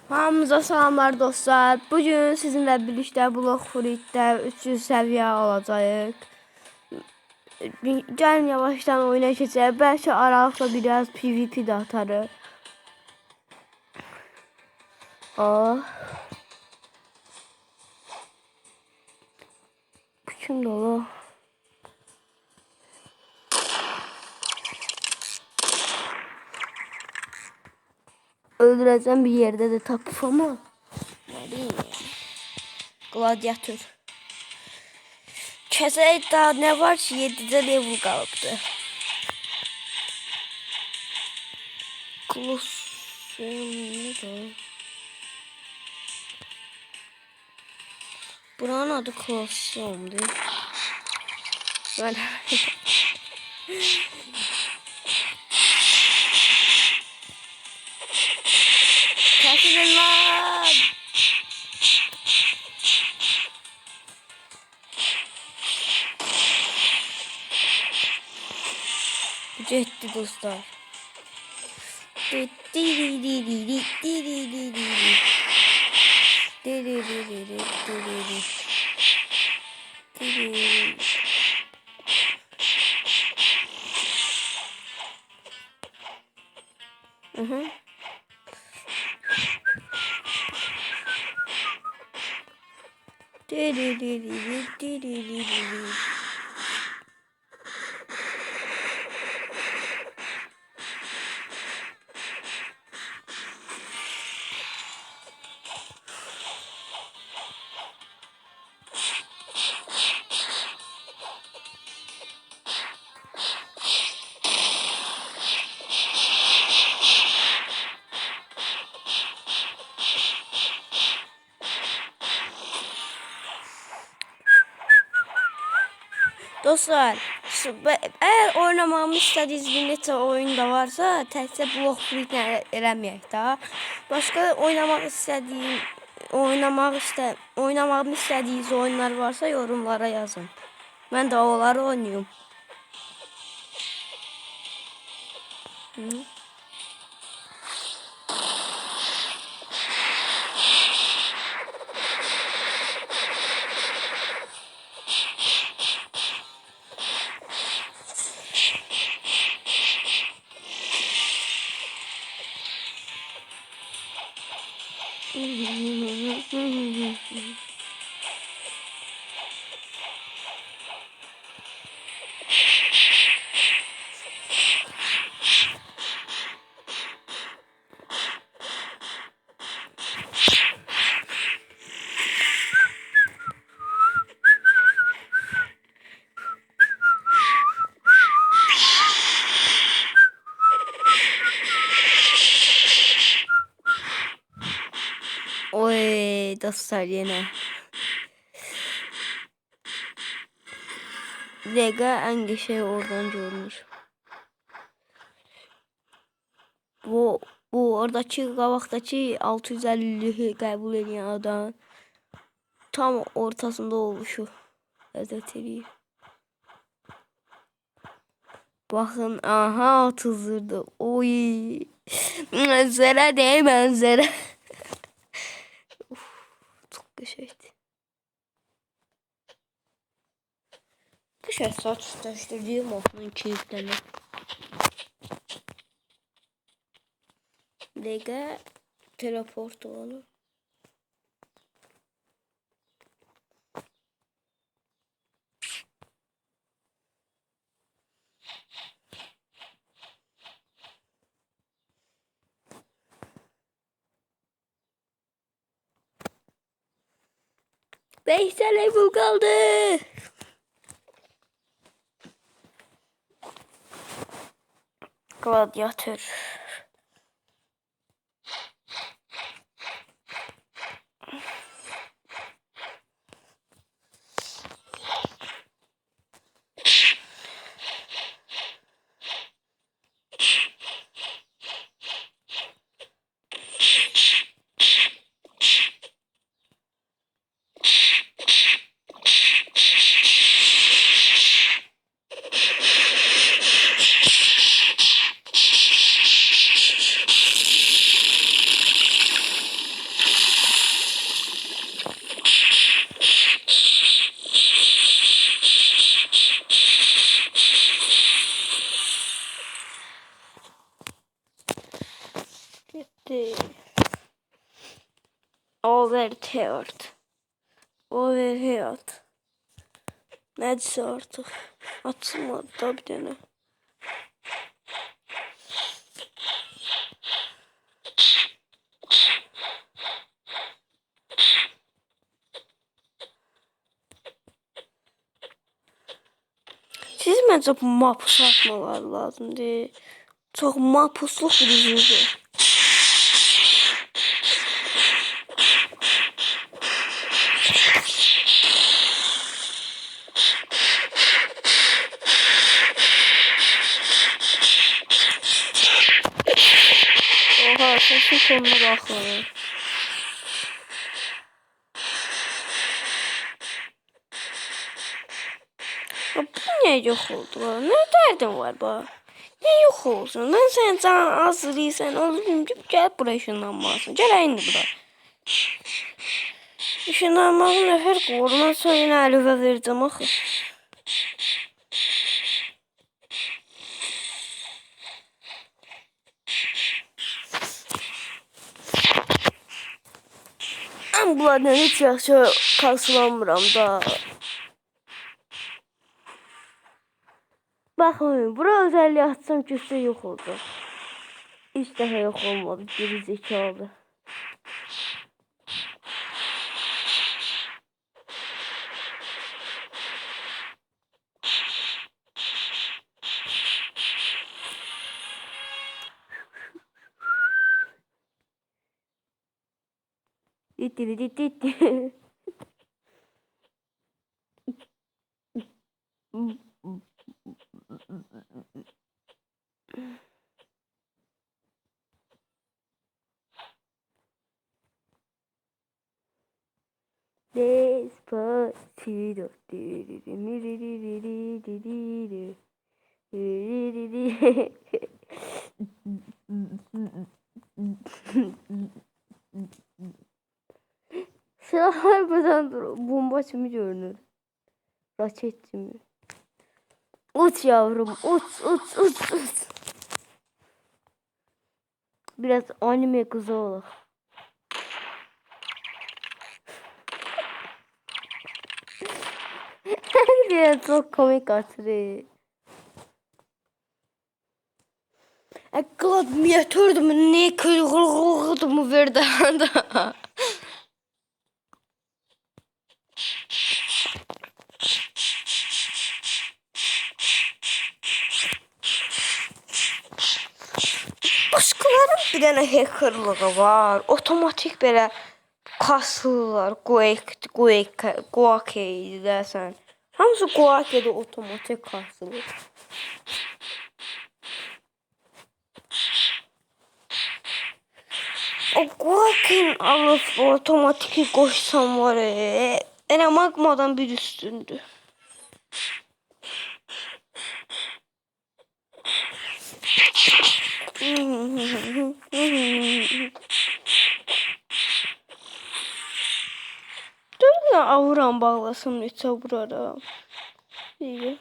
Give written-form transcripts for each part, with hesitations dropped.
Hamınıza salamlar dostlar. Bugün sizinle birlikte Block Fruit'te 300 seviye alacağız. Gelin yavaştan oyuna geçelim. Belki aralıkta biraz PvP de atarız. Oh. Küçüm dolu. Öldüreceğim bir yerde de tapıp ama. Ne diyeyim ya. Gladiator. Kesey daha ne var ki 7'de level kalıbdı. Kolosseum. Buranın adı Kolosseum'du. Ben kesilin lan. Ciddi dostlar. Dostlar, eğer oynamamı istediğiniz bir neçə oyun da varsa, təkcə Block Fruit eləməyək daha. Başka oynamamı istediğiniz oyunlar varsa yorumlara yazın. Ben de onları oynuyorum. Oy dostlar yine. Lega hangi şey oradan görmüş. Bu oradaki kavaktaki 650'yi kabul eden adam tam ortasında oluşu. Lezzet ediyor. Bakın aha 30'ırdı. Oy. Manzara değil manzara. Çok güzeldi. Bu şey saç değiştirdiğim onun kilitlerini. Lega teleport olalım. Beş tane bu kaldı. Gladiator. De. Overheard. Overheard. Neyse artık. Açılmadı da bir tane. Siz bence bu mapus atmalar lazım değil. Çok mapusluk bir dizidir. Oha, sesin sonuna bakın. Bu niye yok oldu? Ne derdin var bu? Ne yok olsun? Ben sen can hazırlıysan oğlum gel buraya ışınlanmasın. Gel indi bura. Işınlanmanın nefer qorundan sonra yine əlivə vereceğim axı. Mən bunlardan heç yaxşı qarşılanmıram da. Baxın, bura özelliği açsam göstər yox oldu. Hiç daha yok olmadı, geri zekalı. Dit. Despacito. Silahlar buradan bomba kimi görünür. Raket kimi. Uç yavrum, uç. Biraz anime kızı olur. Biraz çok komik hatırlıyor. Gladiatördü mü ne kırgılgılgıdı mı verdi anda. Başkalarının bir tane hackerlığı var. Otomatik böyle kasırlar. Guake dersen. Hamısı Guake'de otomatik kasılır. O Guake'nin alıp otomatik koşsam var ya. Ele magmadan bir üstündü. Dur da avuram bağlasın lütfen burada. İyi.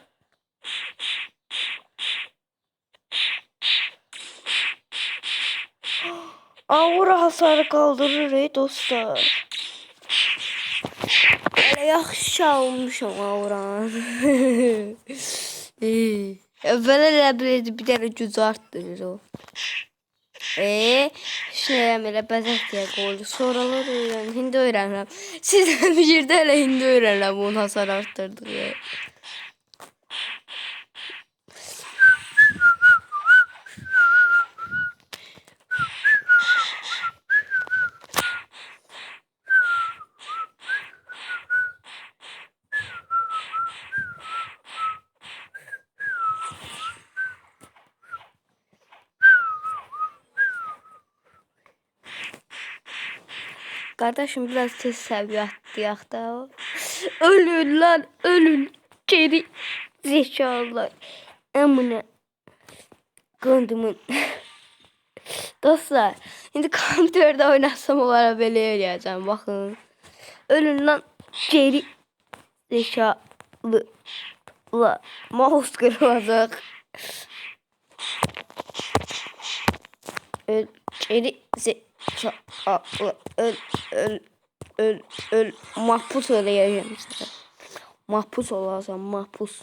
Aura hasarı kaldırır dostlar. Böyle yaxşı almışım auranı. Evvela bir tane gücü arttırır o. Şeyəm elə bəzək deyə qoydu. Sonralar öyrəndim. Hindi öyrənirəm. Sizdən bir yerdə elə hindi öyrənirəm onun hasar arttırdığı. Kardeşim biraz tez seviye atlayaq da. Ölün lan ölün. Geri zekalılar. Amına qandumun. Dostlar, indi kontördə oynasam onlara belə eləyəcəm. Baxın. Ölün lan geri zekalı. Mouse kırılacaq. Geri zekalı öl. Mahpus olacağım sana. Mahpus olasın mahpus.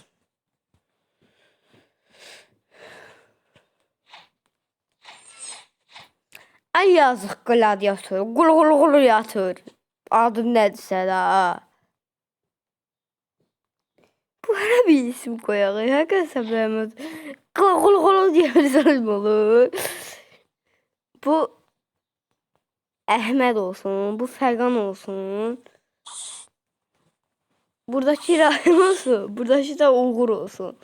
Ay yazık gladyatör. Gladiatör. Adım nedirsə da. Bu ara bir isim koyaq. Ya qəsəbləmez. Diye bir isim olur. Bu Ahmet olsun. Bu Fəqan olsun. Buradaki İbrahim olsun. Buradaki de Uğur olsun.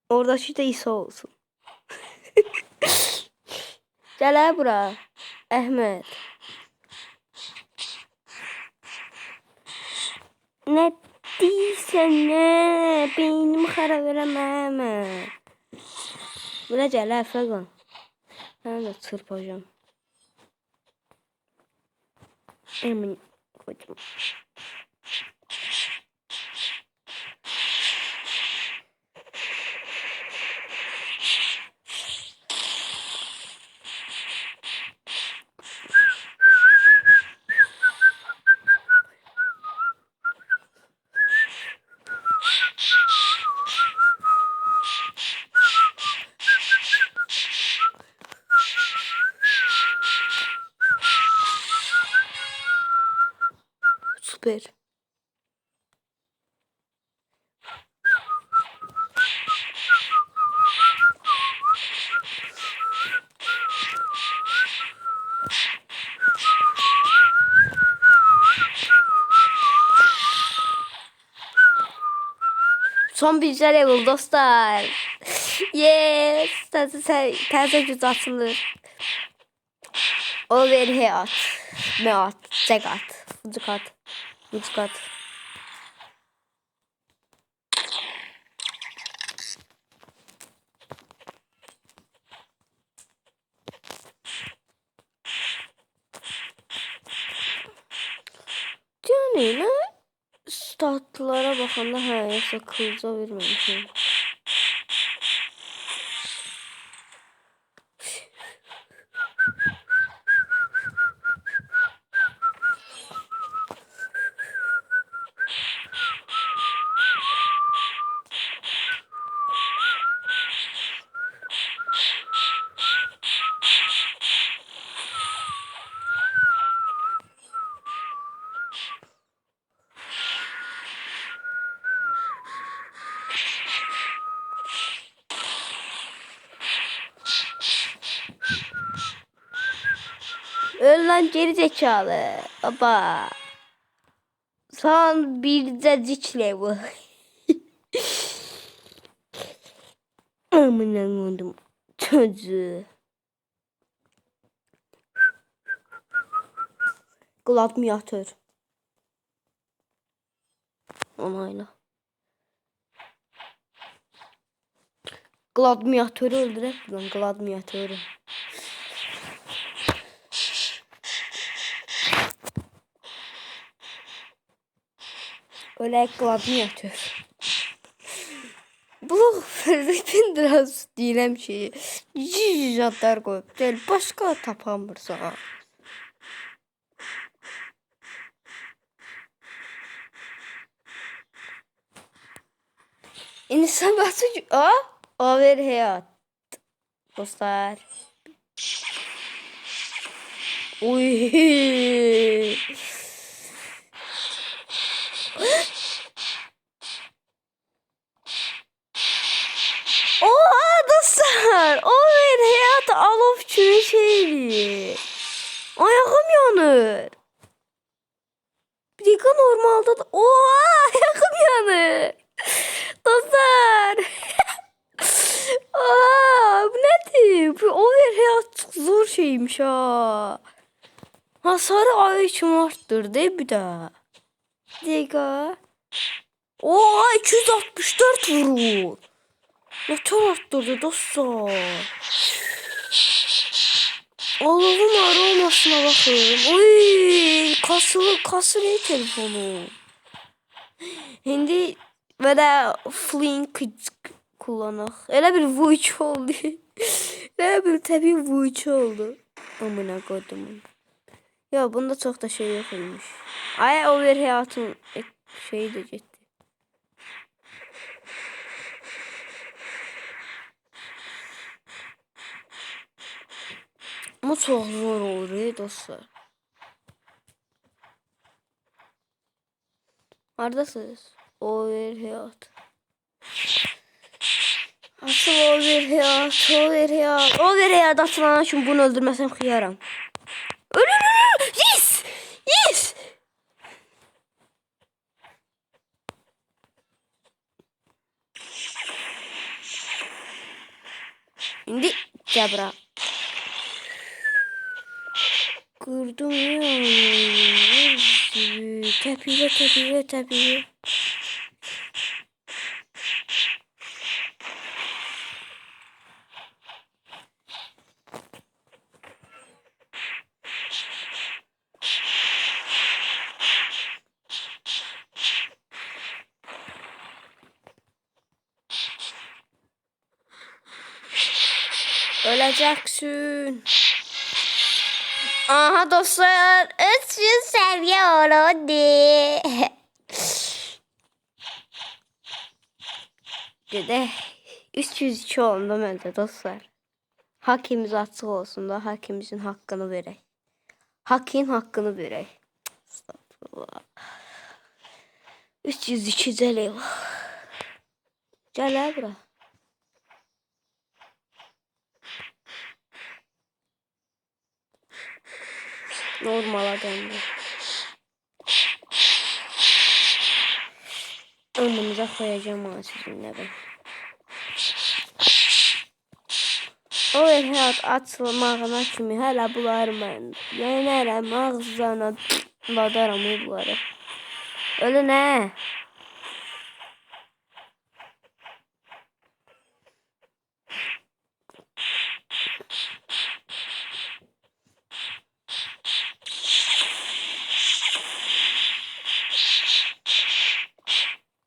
Oradaki de İsa olsun. Gel bura. Ahmet. Ne deyirsən ne? Beynimi xarab eləmə. Bura gəl Fəqan. Mən də çırpacağım. Emin koydum. Süper. Son bir level dostlar. Yes. Təzə güc açılır. Over hayat. Meat. Cegat. Fucukat. Fucukat. Yani ne? Statlara bakanda yoksa kılıca vermemişim. Öl lan geri zekalı. Baba. Son bir cacıkle bu. Amına koydum çocuğu. Gladyatör. Onayla. Gladyatörü öldürek lan gladyatörü. Öyle gladyatör. Bu Filipin biraz deyiləm ki, jadlar koyup değil, başka tapamırsa. İnsan batı over hayat. Dostlar. Uy. Oha dostlar. Over hayat alıp şeyli. Ayağım yanır. Bir dakika normalde da. Oha ayağım yanır. Dostlar. Aa, bu nedir? Bu over hayat çok zor şeymiş ha. Hasarı ay için arttırdı bir daha. Bir dakika. Oha 264 vurur. Ne çok arttırdı dostlar. Allah'ım aromasına bakın. Oy kasılı telefonu. Şimdi böyle Flink kullanaq. Elə bir voice oldu. Ne bir tabii bu üç oldu. Amına kodumun. Ya bunda çok da şey yokmuş. Ay over hayatın şeyi de gitti. Ama çok zor olur dostlar. Neredesiniz? Over hayat. Asıl over hayat, over hayat. Over hayat atılan için bunu öldürmesem kıyarım. Ölür. Yes! Yes! Şimdi Cebra. Kırdım ya. Tepiyor. Öleceksin. Aha dostlar 300 seviye oldu. Dede 302 oldu bence dostlar. Hakimiz açık olsun da hakimizin hakkını verək. Hakin hakkını verək. Estağfurullah. 302 cələ. Gəl bura. Normala döndü. Önümüze koyacağım ha sizinle ben. O həyat açılmağına kimi hələ bunları mən yenərəm ağzına badaram bunları. Öyle ne?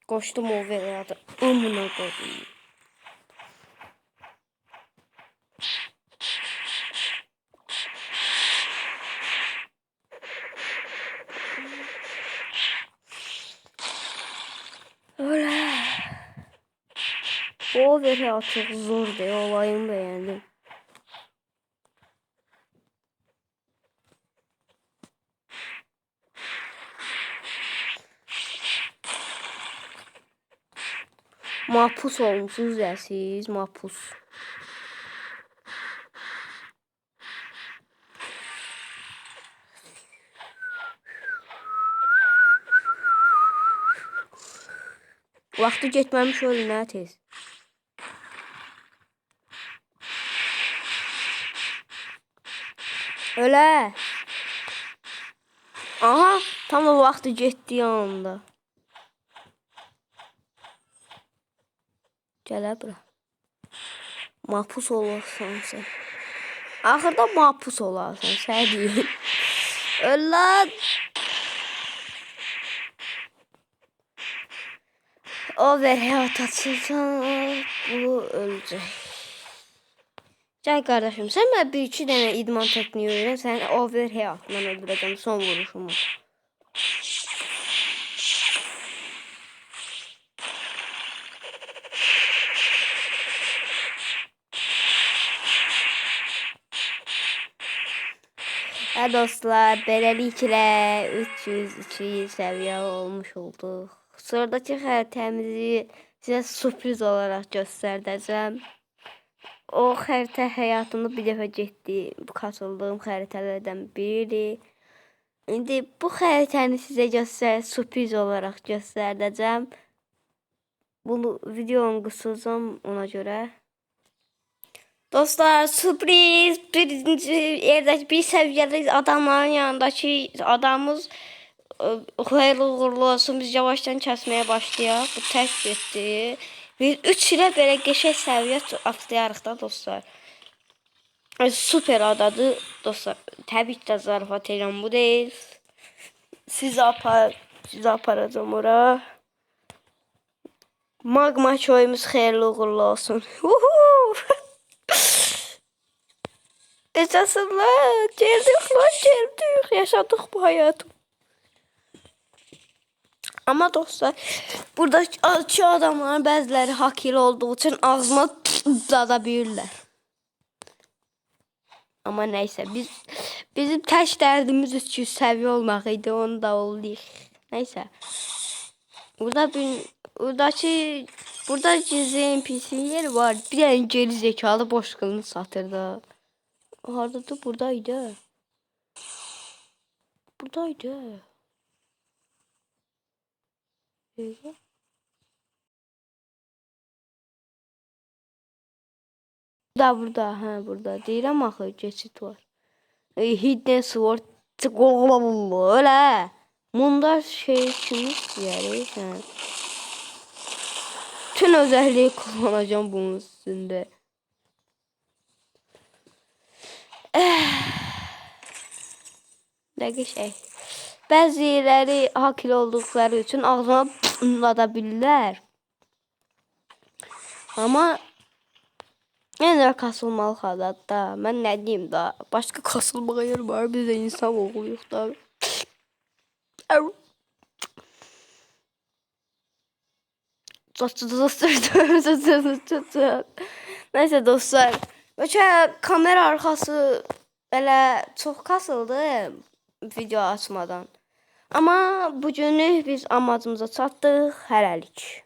Koştum o həyata. Amına koydum. Öyle. O həyat çok zor diye olayını beğendim. Mahpus olmuşsunuz ya siz mahpus. Vakti getməmiş öyle ne tez. Öyle. Aha tam o vakti getdiyi anda. Gələ bura. Mahpus olarsan sen. Axırda mahpus olarsan sən deyim. Öl lan. O ver həyat açılsan bu ölecek. Gel kardeşim sen bana bir iki tane idman tekniği öğren. Sen over həyatla öldüreceğim son vuruşumu. Ha dostlar beləliklə 302 seviye olmuş olduq. Sıradakı xəritəmizi sizə sürpriz olarak göstərəcəm. O xəritə həyatımda bir dəfə getdi. Bu katıldığım xəritələrdən biri. İndi bu xəritəni sizə sürpriz olarak göstərəcəm. Bunu videonun qısacağım ona göre. Dostlar sürpriz birinci yerdeki bir seviyeli adamların yanındaki adamımız hayırlı uğurlu olsun. Biz yavaştan kesmeye başlayaq. Bu tək etdi. Biz 3 ilə belə qəşəng səviyyə atlayarıq da dostlar. Super adadır dostlar. Təbii ki də zarafat edirəm bu deyil. Sizi aparacağım ora. Magma köyümüz hayırlı uğurlu olsun. Yaşasınlar. Geldik lan geldik. Yaşadık bu hayatı. Ama dostlar burada açı adamların bəziləri hakili olduğu için ağzıma dada bilirlər. Ama neyse bizim tək dərdimiz 300 səviyyə olmaq idi. Onu da olduq. Neyse. Burada gizli NPC'ler var. Bir tane geri zekalı boş kılını satırdı. Hardadır? Buradaydı. Buradaydı. Burada. Ha burada. Deyirəm axı geçit var. Hidden Sword. Öyle. Bunda şey kimi istəyərik? Hə. Bütün özelliği kullanacağım bunun üstünde. Ne şey. Bəziləri hakil oldukları için ağzına da bilirlər. Ama yenə də kasılmalı halatda. Mən nə deyim da, başqa kasılmağa yer var. Biz də insan oğluyuq da. Neyse dostlar. Bəlkə kamera arkası belə çox kasıldı video açmadan. Ama bugünlük biz amacımıza çatdıq. Hələlik.